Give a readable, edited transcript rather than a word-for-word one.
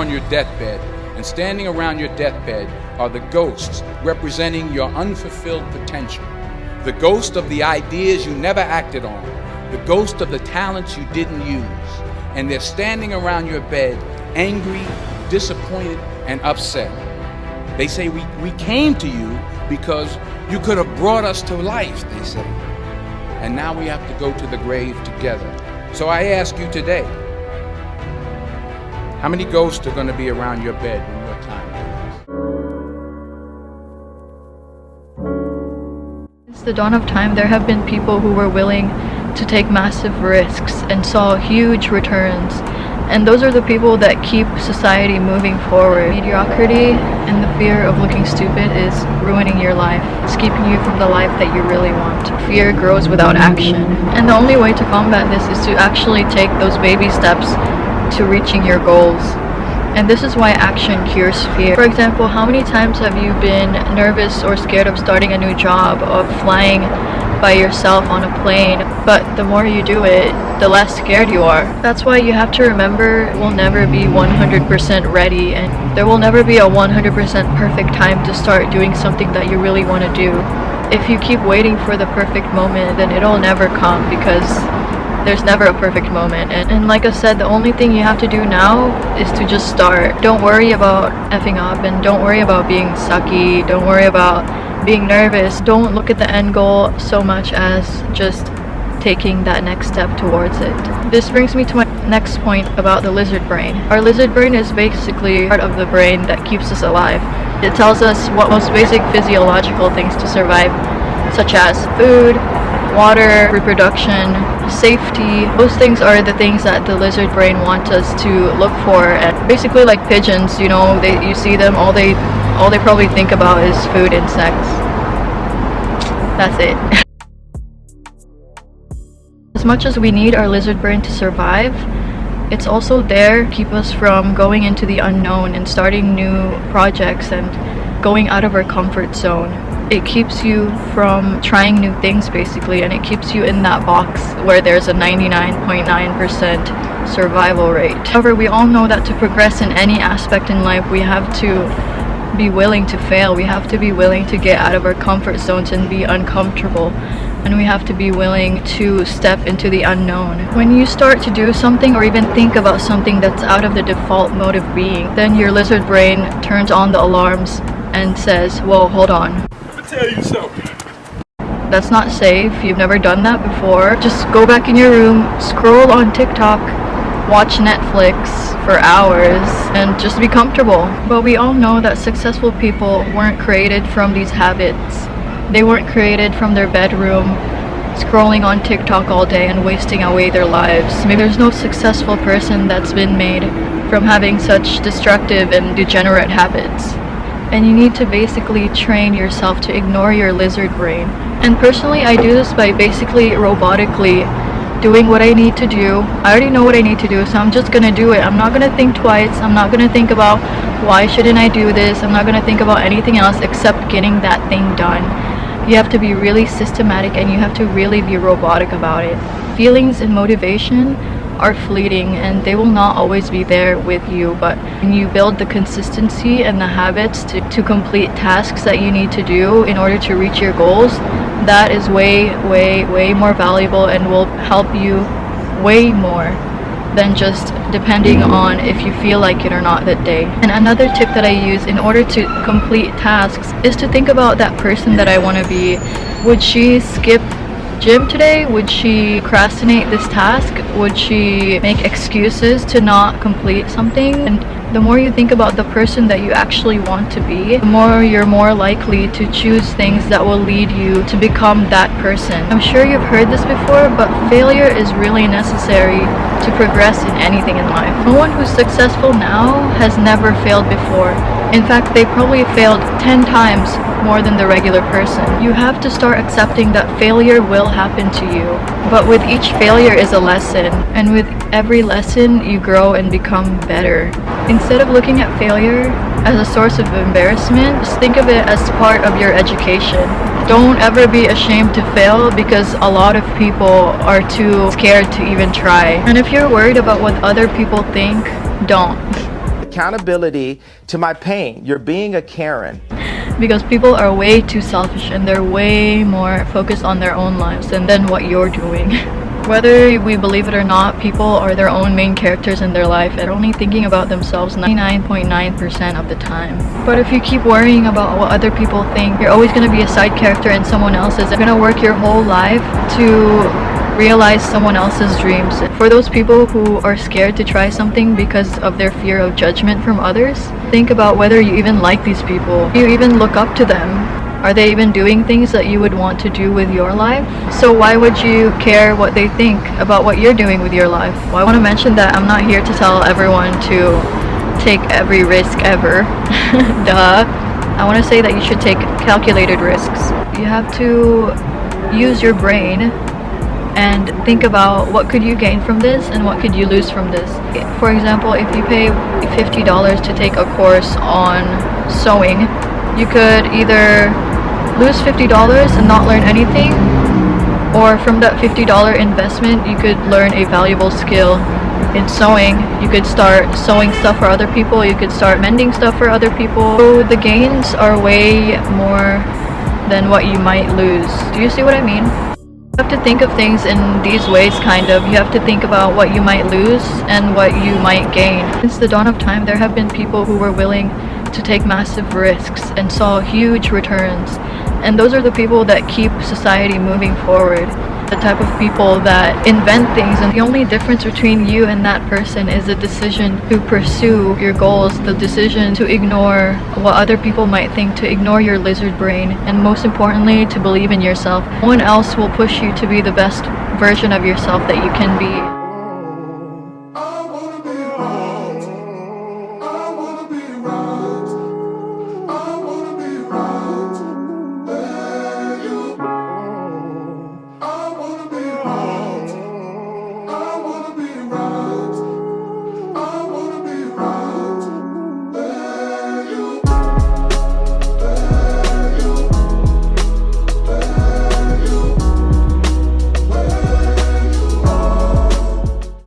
on your deathbed, and standing around your deathbed are the ghosts representing your unfulfilled potential, the ghost of the ideas you never acted on, the ghost of the talents you didn't use, and they're standing around your bed angry, disappointed, and upset. They say, we came to you because you could have brought us to life, they say, and now we have to go to the grave together. So I ask you today, how many ghosts are going to be around your bed when your time comes? Since the dawn of time, there have been people who were willing to take massive risks and saw huge returns. And those are the people that keep society moving forward. Mediocrity and the fear of looking stupid is ruining your life. It's keeping you from the life that you really want. Fear grows without action. And the only way to combat this is to actually take those baby steps to reaching your goals. And this is why action cures fear. For example, how many times have you been nervous or scared of starting a new job, of flying by yourself on a plane? But the more you do it, the less scared you are. That's why you have to remember, we'll never be 100% ready, and there will never be a 100% perfect time to start doing something that you really want to do. If you keep waiting for the perfect moment, then it'll never come, because there's never a perfect moment. And like I said, the only thing you have to do now is to just start. Don't worry about effing up, and don't worry about being sucky. Don't worry about being nervous. Don't look at the end goal so much as just taking that next step towards it. This brings me to my next point about the lizard brain. Our lizard brain is basically part of the brain that keeps us alive. It tells us what most basic physiological things to survive, such as food, water, reproduction, safety. Those things are the things that the lizard brain wants us to look for. And basically, like pigeons, you know, you see them, all they probably think about is food, insects. That's it. As much as we need our lizard brain to survive, it's also there to keep us from going into the unknown and starting new projects and going out of our comfort zone. It keeps you from trying new things, basically, and it keeps you in that box where there's a 99.9% survival rate. However, we all know that to progress in any aspect in life, we have to be willing to fail. We have to be willing to get out of our comfort zones and be uncomfortable. And we have to be willing to step into the unknown. When you start to do something or even think about something that's out of the default mode of being, then your lizard brain turns on the alarms and says, whoa, hold on. Tell you something. That's not safe. You've never done that before. Just go back in your room, scroll on TikTok, watch Netflix for hours, and just be comfortable. But we all know that successful people weren't created from these habits. They weren't created from their bedroom, scrolling on TikTok all day and wasting away their lives. Maybe there's no successful person that's been made from having such destructive and degenerate habits. And you need to basically train yourself to ignore your lizard brain. And personally, I do this by basically robotically doing what I need to do. I already know what I need to do, so I'm just gonna do it. I'm not gonna think twice. I'm not gonna think about why shouldn't I do this. I'm not gonna think about anything else except getting that thing done. You have to be really systematic, and you have to really be robotic about it. Feelings and motivation are fleeting, and they will not always be there with you, but when you build the consistency and the habits to complete tasks that you need to do in order to reach your goals, that is way more valuable and will help you way more than just depending on if you feel like it or not that day. And another tip that I use in order to complete tasks is to think about that person that I want to be. Would she skip gym today? Would she procrastinate this task? Would she make excuses to not complete something? And the more you think about the person that you actually want to be, the more you're more likely to choose things that will lead you to become that person. I'm sure you've heard this before, but failure is really necessary to progress in anything in life. No one who's successful now has never failed before. In fact, they probably failed 10 times more than the regular person. You have to start accepting that failure will happen to you. But with each failure is a lesson, and with every lesson you grow and become better. Instead of looking at failure as a source of embarrassment, just think of it as part of your education. Don't ever be ashamed to fail, because a lot of people are too scared to even try. And if you're worried about what other people think, don't. accountability to my pain. You're being a Karen. Because people are way too selfish and they're way more focused on their own lives than what you're doing. Whether we believe it or not, people are their own main characters in their life and only thinking about themselves 99.9% of the time. But if you keep worrying about what other people think, you're always going to be a side character in someone else's. You're going to work your whole life to realize someone else's dreams. For those people who are scared to try something because of their fear of judgment from others, think about whether you even like these people. Do you even look up to them? Are they even doing things that you would want to do with your life? So why would you care what they think about what you're doing with your life? Well, I want to mention that I'm not here to tell everyone to take every risk ever. Duh. I want to say that you should take calculated risks. You have to use your brain and think about what could you gain from this and what could you lose from this. For example, if you pay $50 to take a course on sewing, you could either lose $50 and not learn anything, or from that $50 investment you could learn a valuable skill in sewing. You could start sewing stuff for other people, you could start mending stuff for other people. So the gains are way more than what you might lose. Do you see what I mean? You have to think of things in these ways, kind of. You have to think about what you might lose and what you might gain. Since the dawn of time, there have been people who were willing to take massive risks and saw huge returns. And those are the people that keep society moving forward. The type of people that invent things, and the only difference between you and that person is the decision to pursue your goals, the decision to ignore what other people might think, to ignore your lizard brain, and most importantly, to believe in yourself. No one else will push you to be the best version of yourself that you can be.